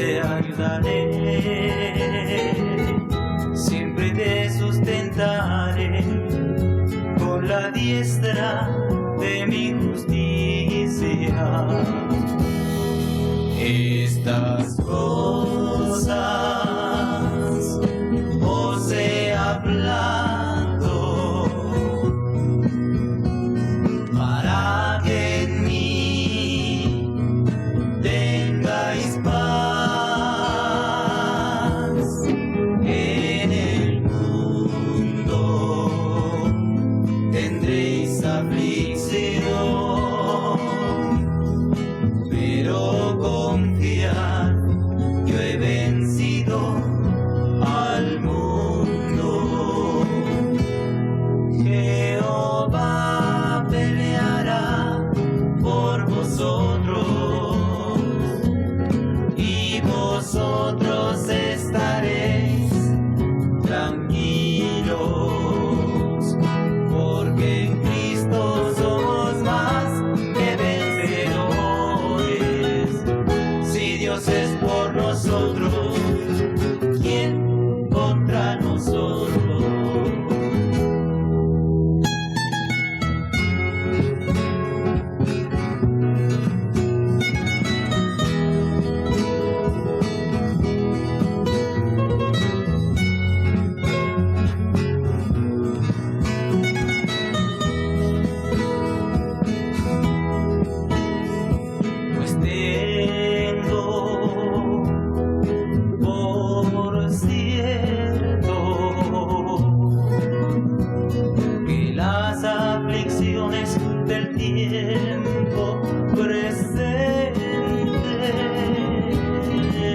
te ayudaré, siempre te sustentaré con la diestra de mi justicia. Estas cosas os he hablado para que en mí tengáis paz. En el mundo tendréis aflicción, pero confiad, yo he vencido al mundo. Jehová peleará por vosotros y vosotros estaréis tranquilos, porque en Cristo somos más que vencedores. Si Dios es por nosotros, ¿quién contra nosotros? Pues tengo por cierto que las aflicciones del tiempo presente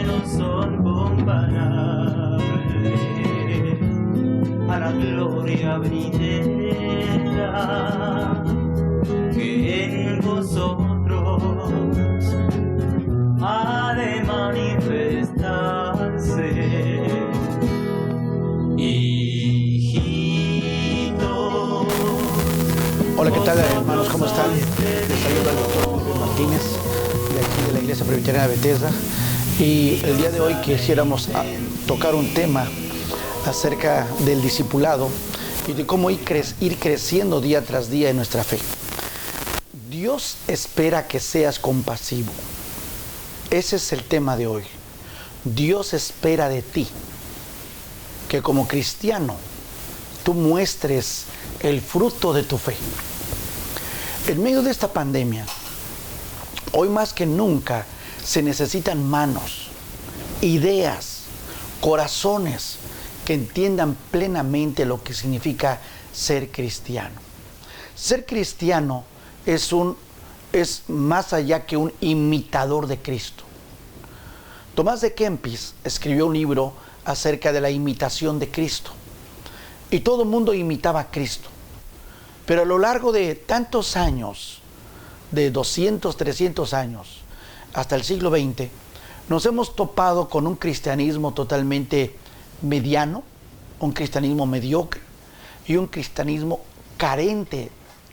no son comparables a la gloria venidera que en vosotros ha de manifestarse. Hijitos. Hola, ¿qué tal, hermanos? ¿Cómo están? Les saluda el doctor Julio Martínez, de aquí de la Iglesia Presbiteriana de Bethesda. Y el día de hoy quisiéramos tocar un tema acerca del discipulado y de cómo ir creciendo día tras día en nuestra fe. Dios espera que seas compasivo. Ese es el tema de hoy. Dios espera de ti que como cristiano tú muestres el fruto de tu fe. En medio de esta pandemia, hoy más que nunca se necesitan manos, ideas, corazones que entiendan plenamente lo que significa ser cristiano. Ser cristiano es más allá que un imitador de Cristo. Tomás de Kempis escribió un libro acerca de la imitación de Cristo. Y todo el mundo imitaba a Cristo. Pero a lo largo de tantos años, de 200, 300 años, hasta el siglo XX, nos hemos topado con un cristianismo totalmente mediano, un cristianismo mediocre y un cristianismo carente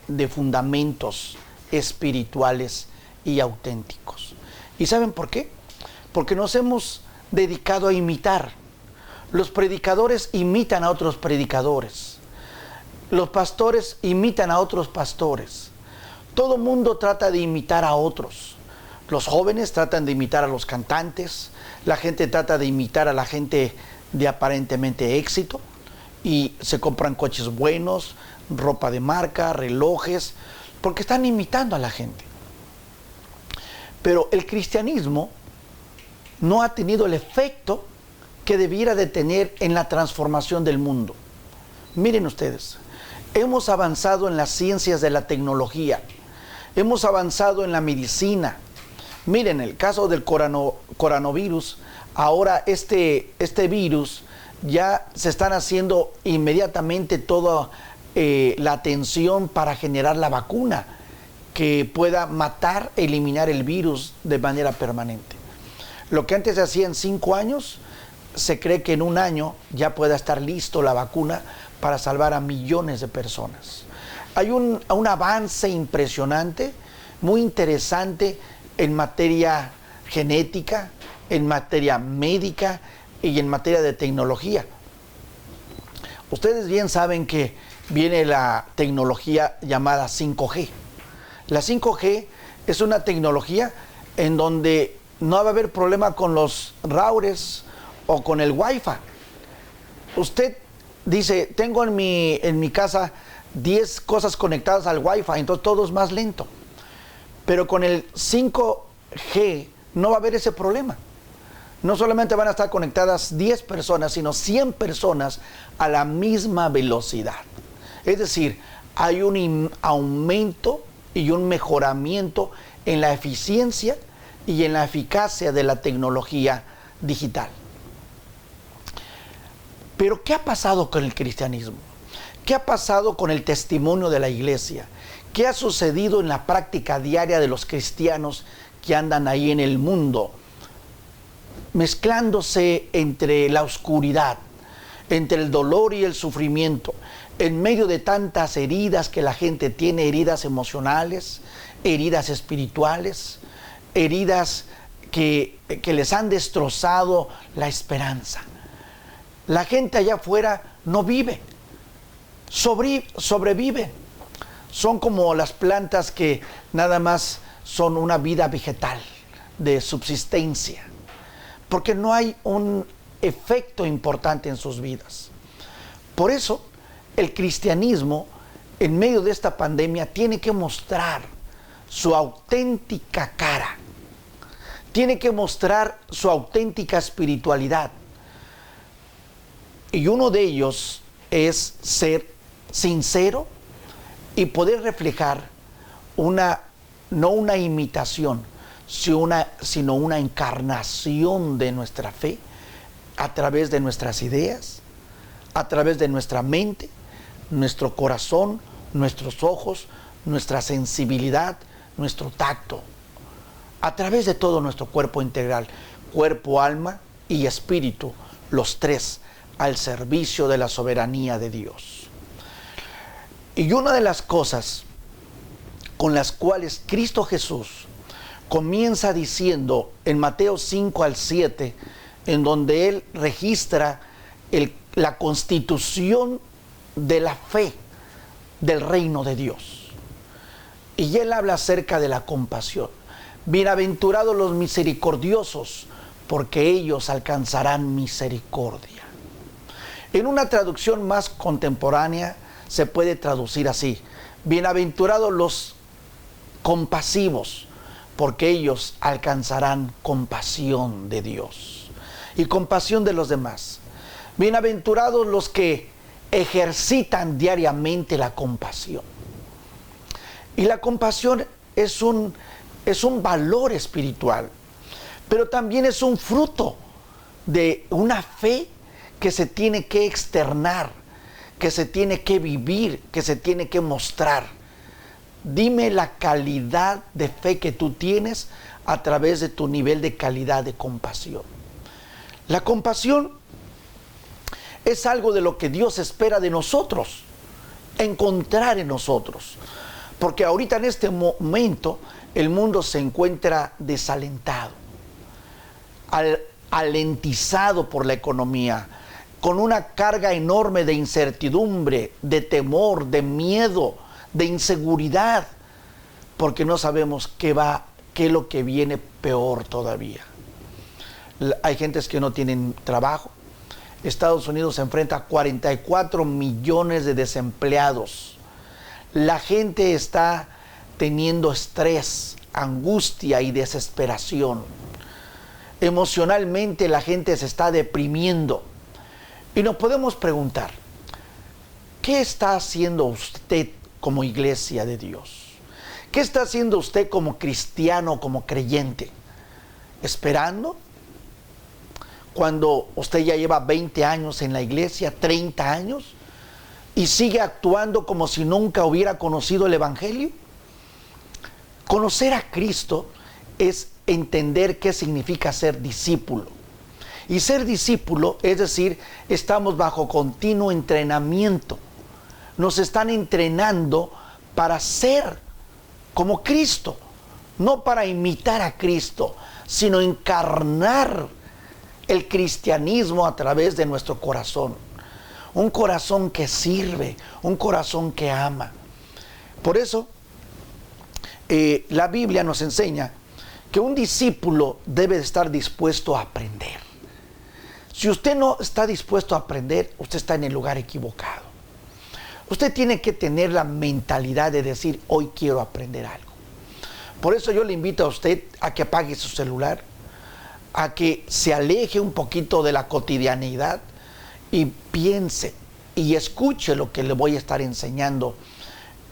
de fundamentos espirituales y auténticos. ¿Y saben por qué? Porque nos hemos dedicado a imitar. Los predicadores imitan a otros predicadores. Los pastores imitan a otros pastores. Todo mundo trata de imitar a otros. Los jóvenes tratan de imitar a los cantantes. La gente trata de imitar a la gente de aparentemente éxito. Y se compran coches buenos, ropa de marca, relojes, porque están imitando a la gente. Pero el cristianismo no ha tenido el efecto que debiera de tener en la transformación del mundo. Miren ustedes, hemos avanzado en las ciencias de la tecnología, hemos avanzado en la medicina. Miren el caso del coronavirus. Ahora este virus ya se están haciendo inmediatamente toda la atención para generar la vacuna que pueda matar, eliminar el virus de manera permanente. Lo que antes se hacía en 5 años, se cree que en 1 año ya pueda estar listo la vacuna para salvar a millones de personas. Hay un avance impresionante, muy interesante en materia genética, en materia médica y en materia de tecnología. Ustedes bien saben que viene la tecnología llamada 5G. La 5G es una tecnología en donde no va a haber problema con los routers o con el Wi-Fi. Usted dice, tengo en mi casa 10 cosas conectadas al Wi-Fi, entonces todo es más lento. Pero con el 5G no va a haber ese problema. No solamente van a estar conectadas 10 personas, sino 100 personas a la misma velocidad. Es decir, hay un aumento y un mejoramiento en la eficiencia y en la eficacia de la tecnología digital. Pero ¿qué ha pasado con el cristianismo? ¿Qué ha pasado con el testimonio de la iglesia? ¿Qué ha sucedido en la práctica diaria de los cristianos que andan ahí en el mundo, mezclándose entre la oscuridad, entre el dolor y el sufrimiento, en medio de tantas heridas que la gente tiene, heridas emocionales, heridas espirituales, heridas que les han destrozado la esperanza? La gente allá afuera no vive, sobrevive. Son como las plantas que nada más son una vida vegetal de subsistencia, porque no hay un efecto importante en sus vidas. Por eso, el cristianismo, en medio de esta pandemia, tiene que mostrar su auténtica cara, tiene que mostrar su auténtica espiritualidad. Y uno de ellos es ser sincero y poder reflejar no una imitación, sino una encarnación de nuestra fe a través de nuestras ideas, a través de nuestra mente, nuestro corazón, nuestros ojos, nuestra sensibilidad, nuestro tacto, a través de todo nuestro cuerpo integral, cuerpo, alma y espíritu, los tres al servicio de la soberanía de Dios. Y una de las cosas con las cuales Cristo Jesús comienza diciendo en Mateo 5 al 7, en donde Él registra la constitución de la fe del reino de Dios. Y Él habla acerca de la compasión. Bienaventurados los misericordiosos, porque ellos alcanzarán misericordia. En una traducción más contemporánea se puede traducir así: bienaventurados los compasivos, porque ellos alcanzarán compasión de Dios y compasión de los demás. Bienaventurados los que ejercitan diariamente la compasión. Y la compasión es un valor espiritual, pero también es un fruto de una fe que se tiene que externar, que se tiene que vivir, que se tiene que mostrar. Dime la calidad de fe que tú tienes a través de tu nivel de calidad de compasión. La compasión es algo de lo que Dios espera de nosotros, encontrar en nosotros. Porque ahorita en este momento el mundo se encuentra desalentado, alentizado por la economía, con una carga enorme de incertidumbre, de temor, de miedo, de inseguridad, porque no sabemos qué es lo que viene peor todavía. Hay gentes que no tienen trabajo. Estados Unidos se enfrenta a 44 millones de desempleados. La gente está teniendo estrés, angustia y desesperación. Emocionalmente la gente se está deprimiendo. Y nos podemos preguntar, ¿qué está haciendo usted como iglesia de Dios? ¿Qué está haciendo usted como cristiano, como creyente? ¿Esperando? Cuando usted ya lleva 20 años en la iglesia, 30 años, y sigue actuando como si nunca hubiera conocido el Evangelio. Conocer a Cristo es entender qué significa ser discípulo. Y ser discípulo, es decir, estamos bajo continuo entrenamiento. Nos están entrenando para ser como Cristo, no para imitar a Cristo, sino encarnar el cristianismo a través de nuestro corazón. Un corazón que sirve, un corazón que ama. Por eso, la Biblia nos enseña que un discípulo debe estar dispuesto a aprender. Si usted no está dispuesto a aprender, usted está en el lugar equivocado. Usted tiene que tener la mentalidad de decir, hoy quiero aprender algo. Por eso yo le invito a usted a que apague su celular, a que se aleje un poquito de la cotidianidad y piense y escuche lo que le voy a estar enseñando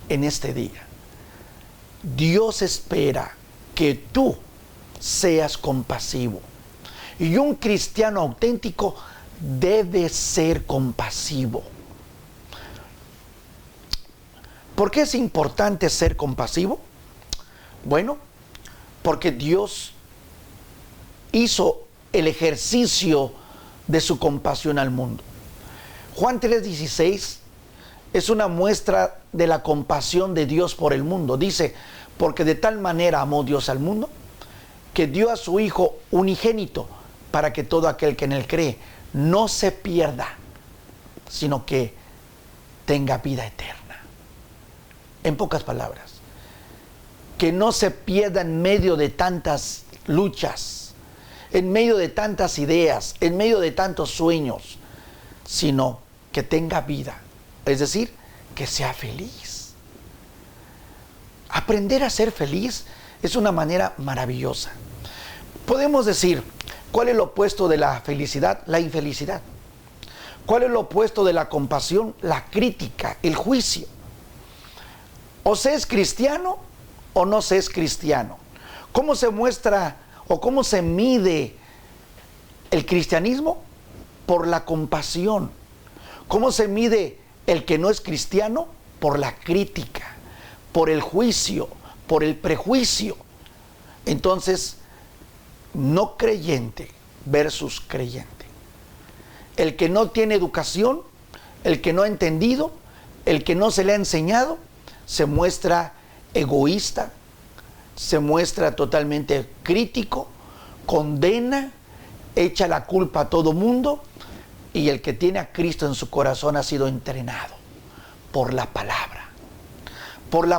en este día. Dios espera que tú seas compasivo. Y un cristiano auténtico debe ser compasivo. ¿Por qué es importante ser compasivo? Bueno, porque Dios hizo el ejercicio de su compasión al mundo. Juan 3:16 es una muestra de la compasión de Dios por el mundo. Dice, porque de tal manera amó Dios al mundo, que dio a su Hijo unigénito, para que todo aquel que en él cree no se pierda, sino que tenga vida eterna. En pocas palabras, que no se pierda en medio de tantas luchas, en medio de tantas ideas, en medio de tantos sueños, sino que tenga vida, es decir, que sea feliz. Aprender a ser feliz es una manera maravillosa. Podemos decir, ¿cuál es lo opuesto de la felicidad? La infelicidad. ¿Cuál es lo opuesto de la compasión? La crítica, el juicio. O se es cristiano o no se es cristiano. ¿Cómo se muestra o cómo se mide el cristianismo? Por la compasión. ¿Cómo se mide el que no es cristiano? Por la crítica, por el juicio, por el prejuicio. Entonces, no creyente versus creyente. El que no tiene educación, el que no ha entendido, el que no se le ha enseñado, se muestra egoísta, se muestra totalmente crítico, condena, echa la culpa a todo mundo, y el que tiene a Cristo en su corazón ha sido entrenado por la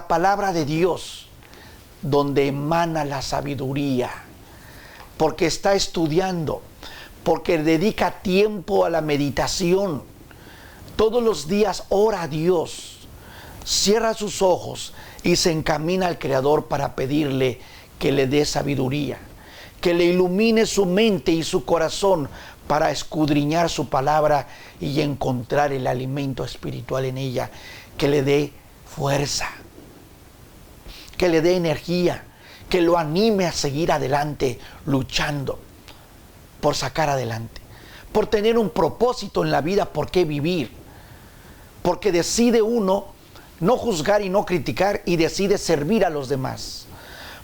palabra de Dios, donde emana la sabiduría, porque está estudiando, porque dedica tiempo a la meditación. Todos los días ora a Dios, cierra sus ojos y se encamina al Creador para pedirle que le dé sabiduría, que le ilumine su mente y su corazón para escudriñar su palabra y encontrar el alimento espiritual en ella, que le dé fuerza, que le dé energía, que lo anime a seguir adelante, luchando por sacar adelante, por tener un propósito en la vida, por qué vivir, porque decide uno no juzgar y no criticar y decide servir a los demás,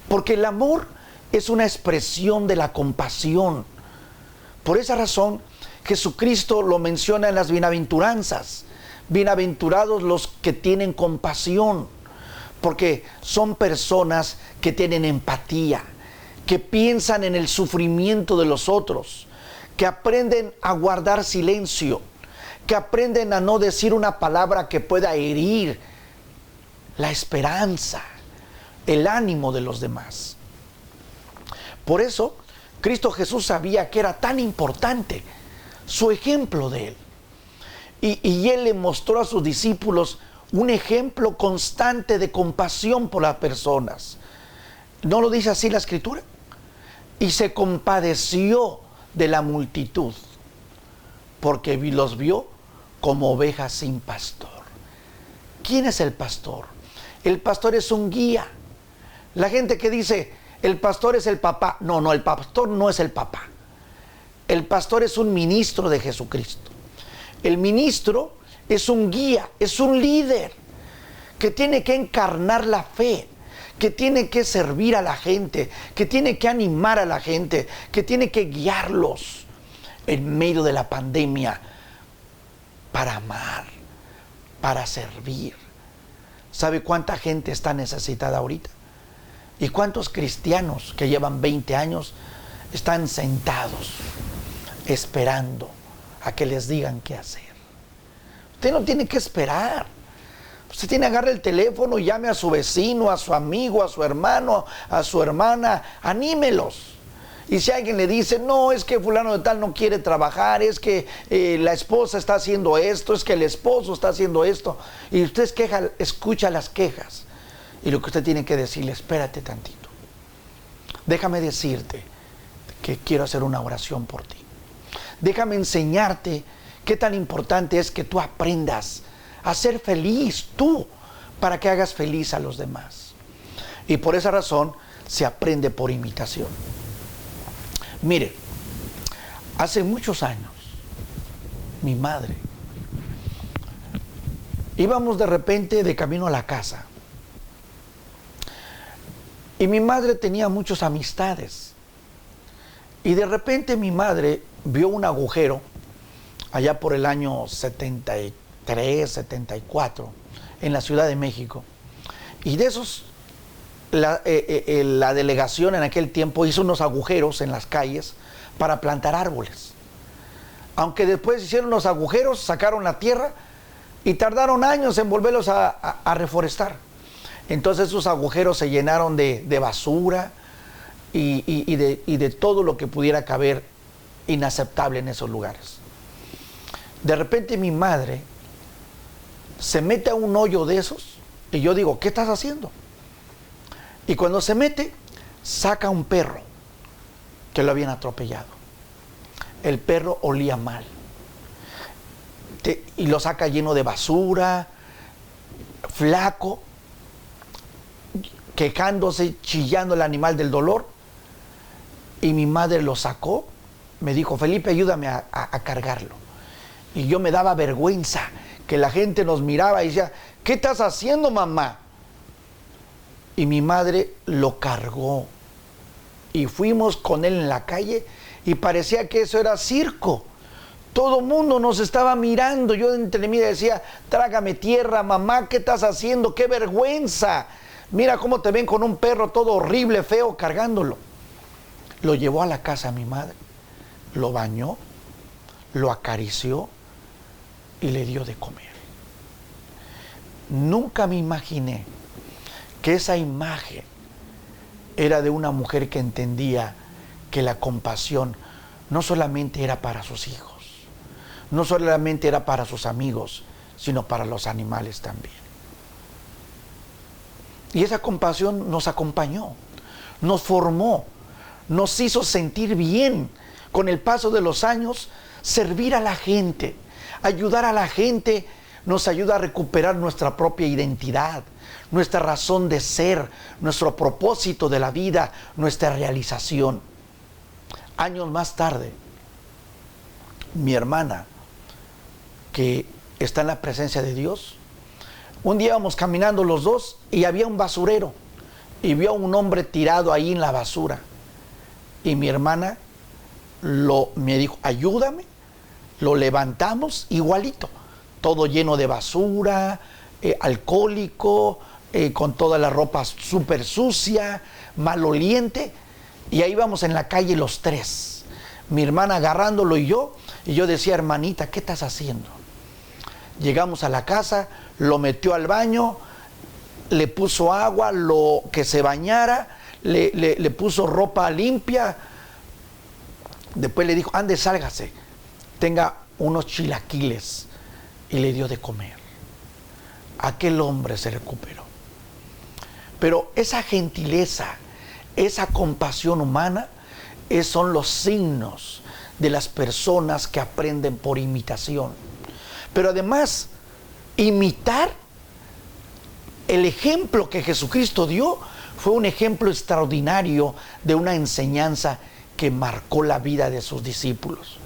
porque el amor es una expresión de la compasión. Por esa razón, Jesucristo lo menciona en las bienaventuranzas. Bienaventurados los que tienen compasión, porque son personas que tienen empatía, que piensan en el sufrimiento de los otros, que aprenden a guardar silencio, que aprenden a no decir una palabra que pueda herir la esperanza, el ánimo de los demás. Por eso, Cristo Jesús sabía que era tan importante su ejemplo de Él. Y Él le mostró a sus discípulos un ejemplo constante de compasión por las personas. ¿No lo dice así la Escritura? Y se compadeció de la multitud, porque los vio como ovejas sin pastor. ¿Quién es el pastor? El pastor es un guía. La gente que dice, el pastor es el papá. No, el pastor no es el papá. El pastor es un ministro de Jesucristo. El ministro es un guía, es un líder que tiene que encarnar la fe, que tiene que servir a la gente, que tiene que animar a la gente, que tiene que guiarlos en medio de la pandemia para amar, para servir. ¿Sabe cuánta gente está necesitada ahorita? ¿Y cuántos cristianos que llevan 20 años están sentados esperando a que les digan qué hacer. Usted no tiene que esperar. Usted tiene que agarrar el teléfono y llame a su vecino, a su amigo, a su hermano, a su hermana. Anímelos. Y si alguien le dice, no, es que fulano de tal no quiere trabajar, es que la esposa está haciendo esto, es que el esposo está haciendo esto, y usted escucha las quejas, y lo que usted tiene que decirle, espérate tantito. Déjame decirte que quiero hacer una oración por ti. Déjame enseñarte qué tan importante es que tú aprendas a ser feliz tú, para que hagas feliz a los demás. Y por esa razón se aprende por imitación. Mire, hace muchos años, mi madre, íbamos de repente de camino a la casa. Y mi madre tenía muchas amistades. Y de repente mi madre vio un agujero allá por el año 73, 74, en la Ciudad de México. Y de esos, la delegación en aquel tiempo hizo unos agujeros en las calles para plantar árboles. Aunque después hicieron los agujeros, sacaron la tierra y tardaron años en volverlos a reforestar. Entonces esos agujeros se llenaron de basura y de todo lo que pudiera caber inaceptable en esos lugares. De repente mi madre se mete a un hoyo de esos y yo digo, ¿qué estás haciendo? Y cuando se mete, saca un perro que lo habían atropellado. El perro olía mal. Y lo saca lleno de basura, flaco, quejándose, chillando el animal del dolor. Y mi madre lo sacó, me dijo, Felipe, ayúdame a cargarlo. Y yo me daba vergüenza que la gente nos miraba y decía, ¿qué estás haciendo, mamá? Y mi madre lo cargó. Y fuimos con él en la calle y parecía que eso era circo. Todo el mundo nos estaba mirando. Yo entre mí decía, trágame tierra, mamá, ¿qué estás haciendo? ¡Qué vergüenza! Mira cómo te ven con un perro todo horrible, feo, cargándolo. Lo llevó a la casa mi madre, lo bañó, lo acarició y le dio de comer. Nunca me imaginé que esa imagen era de una mujer que entendía que la compasión no solamente era para sus hijos, no solamente era para sus amigos, sino para los animales también. Y esa compasión nos acompañó, nos formó, nos hizo sentir bien. Con el paso de los años, servir a la gente, ayudar a la gente, nos ayuda a recuperar nuestra propia identidad, nuestra razón de ser, nuestro propósito de la vida, nuestra realización. Años más tarde, mi hermana, que está en la presencia de Dios, un día íbamos caminando los dos y había un basurero y vio a un hombre tirado ahí en la basura. Y mi hermana me dijo, ayúdame, lo levantamos igualito, todo lleno de basura, alcohólico, con toda la ropa súper sucia, maloliente, y ahí vamos en la calle los tres, mi hermana agarrándolo y yo decía, hermanita, ¿qué estás haciendo? Llegamos a la casa, lo metió al baño, le puso agua, que se bañara, le puso ropa limpia, después le dijo, ande, sálgase, tenga unos chilaquiles, y le dio de comer. Aquel hombre se recuperó. Pero esa gentileza, esa compasión humana, son los signos de las personas que aprenden por imitación. Pero además, imitar el ejemplo que Jesucristo dio fue un ejemplo extraordinario de una enseñanza que marcó la vida de sus discípulos.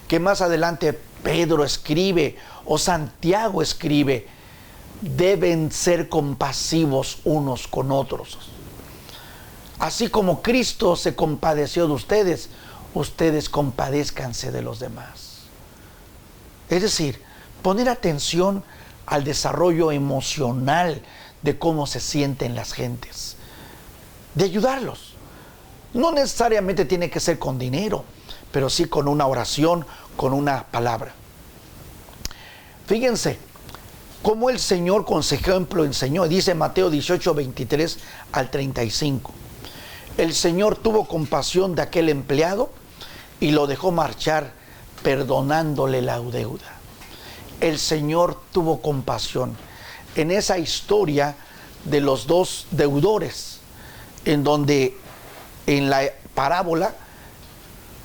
Que más adelante Pedro escribe o Santiago escribe, deben ser compasivos unos con otros. Así como Cristo se compadeció de ustedes, ustedes compadézcanse de los demás. Es decir, poner atención al desarrollo emocional de cómo se sienten las gentes, de ayudarlos. No necesariamente tiene que ser con dinero, pero sí con una oración, con una palabra. Fíjense cómo el Señor con su ejemplo enseñó. Dice Mateo 18, 23 al 35. El Señor tuvo compasión de aquel empleado y lo dejó marchar perdonándole la deuda. El Señor tuvo compasión. En esa historia de los dos deudores, en donde en la parábola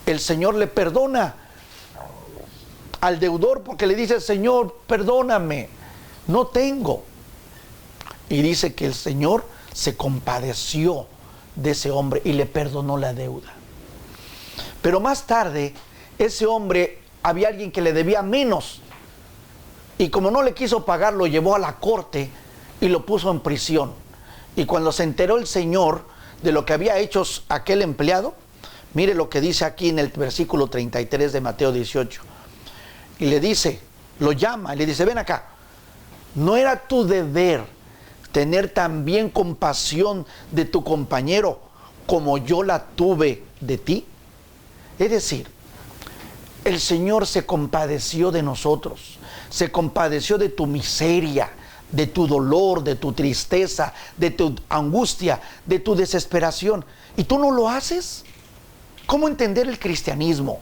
el Señor le perdona al deudor porque le dice: Señor, perdóname, no tengo. Y dice que el Señor se compadeció de ese hombre y le perdonó la deuda. Pero más tarde, ese hombre, había alguien que le debía menos, y como no le quiso pagar, lo llevó a la corte y lo puso en prisión. Y cuando se enteró el Señor de lo que había hecho aquel empleado, mire lo que dice aquí en el versículo 33 de Mateo 18. Y le dice, lo llama y le dice: ven acá, ¿no era tu deber tener también compasión de tu compañero como yo la tuve de ti? Es decir, el Señor se compadeció de nosotros, se compadeció de tu miseria, de tu dolor, de tu tristeza, de tu angustia, de tu desesperación. ¿Y tú no lo haces? ¿Cómo entender el cristianismo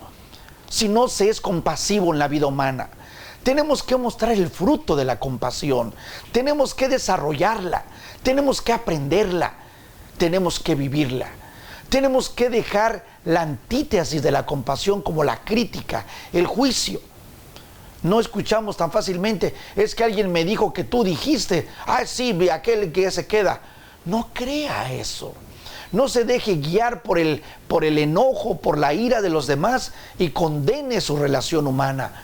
si no se es compasivo en la vida humana? Tenemos que mostrar el fruto de la compasión, tenemos que desarrollarla, tenemos que aprenderla, tenemos que vivirla. Tenemos que dejar la antítesis de la compasión como la crítica, el juicio. No escuchamos tan fácilmente: es que alguien me dijo que tú dijiste, sí, aquel que se queda. No crea eso. No se deje guiar por el enojo, por la ira de los demás y condene su relación humana.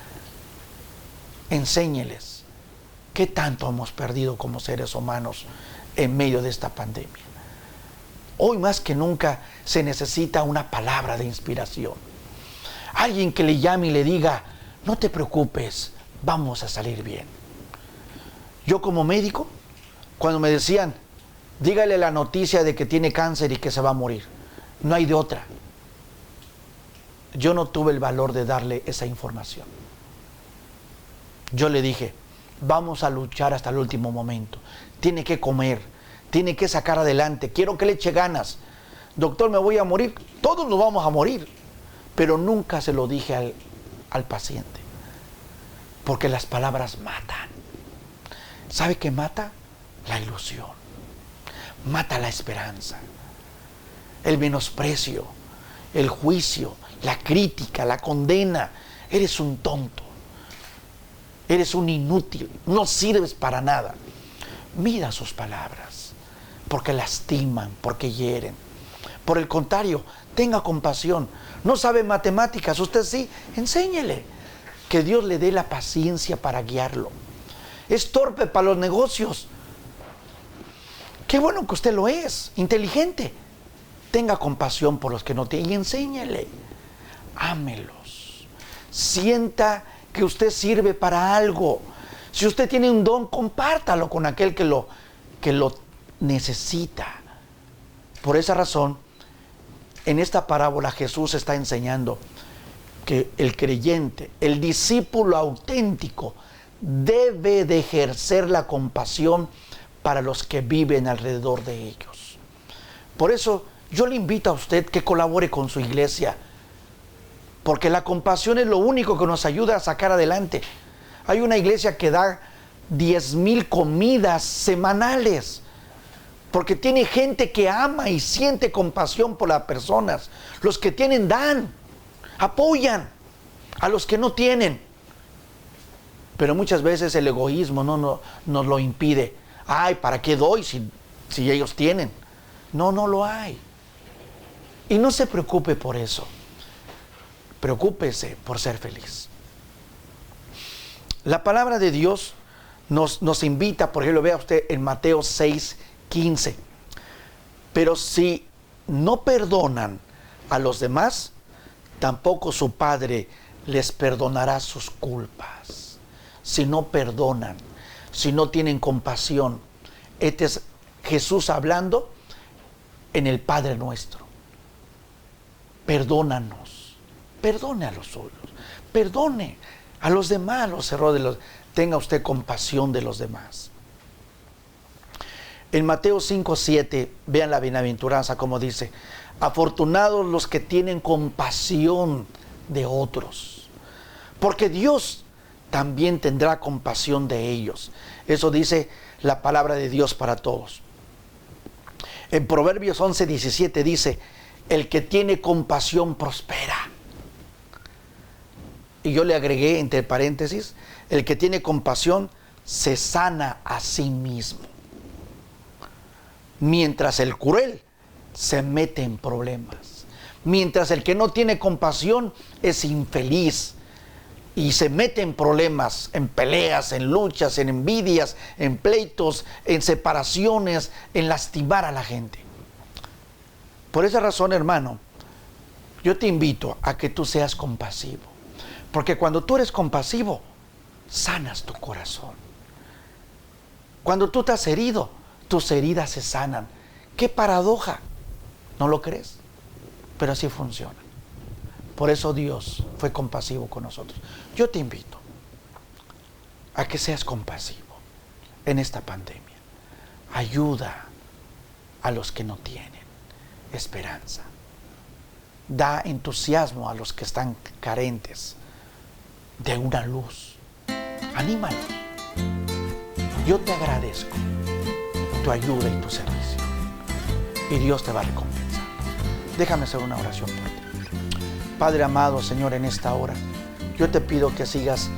Enséñeles qué tanto hemos perdido como seres humanos en medio de esta pandemia. Hoy más que nunca se necesita una palabra de inspiración. Alguien que le llame y le diga: no te preocupes, vamos a salir bien. Yo como médico, cuando me decían: dígale la noticia de que tiene cáncer y que se va a morir, no hay de otra, yo no tuve el valor de darle esa información. Yo le dije: vamos a luchar hasta el último momento, tiene que comer, tiene que sacar adelante, quiero que le eche ganas. Doctor, me voy a morir, todos nos vamos a morir. Pero nunca se lo dije al paciente, porque las palabras matan. ¿Sabe qué mata? La ilusión, mata la esperanza, el menosprecio, el juicio, la crítica, la condena. Eres un tonto, eres un inútil, no sirves para nada. Mira sus palabras, porque lastiman, porque hieren. Por el contrario, tenga compasión. No sabe matemáticas, usted sí, enséñele. Que Dios le dé la paciencia para guiarlo. Es torpe para los negocios. Qué bueno que usted lo es, inteligente. Tenga compasión por los que no tienen y enséñele. Ámelos. Sienta que usted sirve para algo. Si usted tiene un don, compártalo con aquel que lo necesita. Por esa razón, en esta parábola Jesús está enseñando que el creyente, el discípulo auténtico, debe de ejercer la compasión para los que viven alrededor de ellos. Por eso yo le invito a usted que colabore con su iglesia, porque la compasión es lo único que nos ayuda a sacar adelante. Hay una iglesia que da 10,000 comidas semanales, porque tiene gente que ama y siente compasión por las personas. Los que tienen dan, apoyan a los que no tienen. Pero muchas veces el egoísmo nos lo impide. Ay, ¿para qué doy si ellos tienen? No lo hay. Y no se preocupe por eso. Preocúpese por ser feliz. La palabra de Dios nos invita, por ejemplo, vea usted en Mateo 6:15. Pero si no perdonan a los demás, tampoco su Padre les perdonará sus culpas. Si no perdonan, si no tienen compasión. Este es Jesús hablando en el Padre Nuestro. perdónanos, perdone a los suyos, perdone a los demás los errores, tenga usted compasión de los demás. En Mateo 5:7, vean la bienaventuranza como dice: afortunados los que tienen compasión de otros, porque Dios también tendrá compasión de ellos. Eso dice la palabra de Dios para todos. En Proverbios 11:17 dice: el que tiene compasión prospera. Y yo le agregué entre paréntesis: el que tiene compasión se sana a sí mismo. Mientras el cruel se mete en problemas. Mientras el que no tiene compasión es infeliz y se mete en problemas, en peleas, en luchas, en envidias, en pleitos, en separaciones, en lastimar a la gente. Por esa razón, hermano, yo te invito a que tú seas compasivo. Porque cuando tú eres compasivo, sanas tu corazón. Cuando tú te has herido, tus heridas se sanan. ¡Qué paradoja! ¿No lo crees? Pero así funciona. Por eso Dios fue compasivo con nosotros. Yo te invito a que seas compasivo en esta pandemia. Ayuda a los que no tienen esperanza. Da entusiasmo a los que están carentes de una luz. Anímalos. Yo te agradezco tu ayuda y tu servicio, y Dios te va a recompensar. Déjame hacer una oración por ti. Padre amado, Señor, en esta hora yo te pido que sigas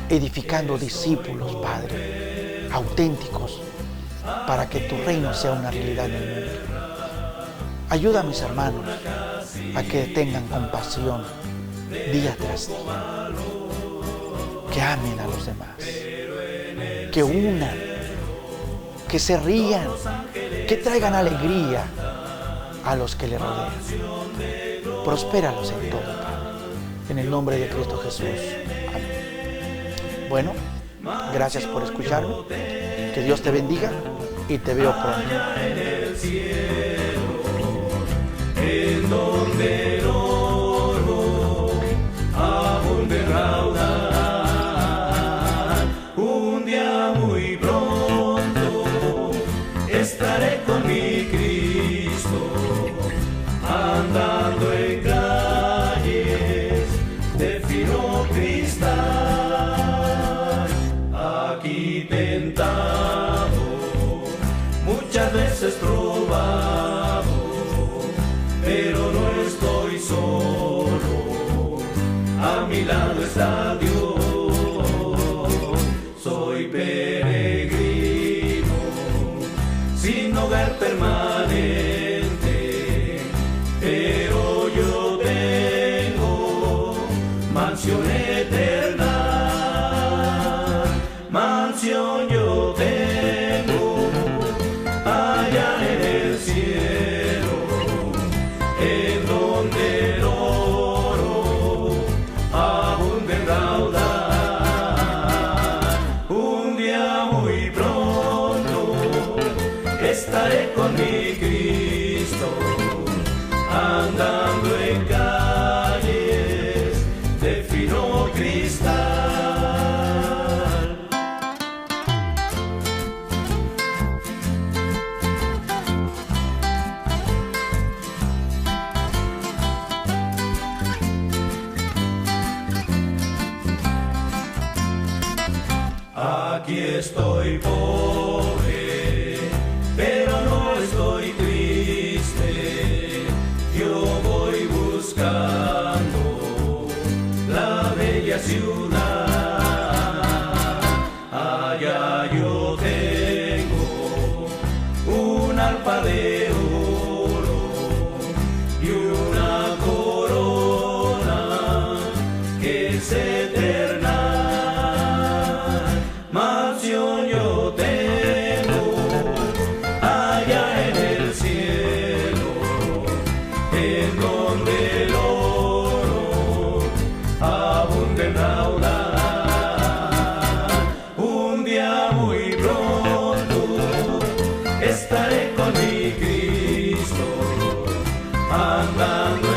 edificando discípulos, Padre, auténticos, para que tu reino sea una realidad en el mundo. Ayuda a mis hermanos a que tengan compasión día tras día, que amen a los demás, que unan, que se rían, que traigan alegría a los que le rodean. Prospéralos en todo, Padre, en el nombre de Cristo Jesús. Amén. Bueno, gracias por escucharme. Que Dios te bendiga y te veo pronto. En donde el oro abunde en raudal, un día muy pronto estaré con mi Cristo, andando en calles de fino cristal, aquí tentado, muchas veces probado, pero no estoy solo, a mi lado está Dios. Soy peregrino, sin hogar permanente, pero yo tengo mansión eterna, mansión yo tengo allá en el cielo, en donde el oro abunde en raudal. Un día muy pronto estaré con mi Cristo, andando en calles de fino cristal. Aquí estoy pobre, pero no estoy triste. Yo voy buscando la bella ciudad. Allá yo tengo un arpa de oro y una corona que es eterna. Mansión yo tengo allá en el cielo, en donde el oro abunde en raudal. Un día muy pronto estaré con mi Cristo, andando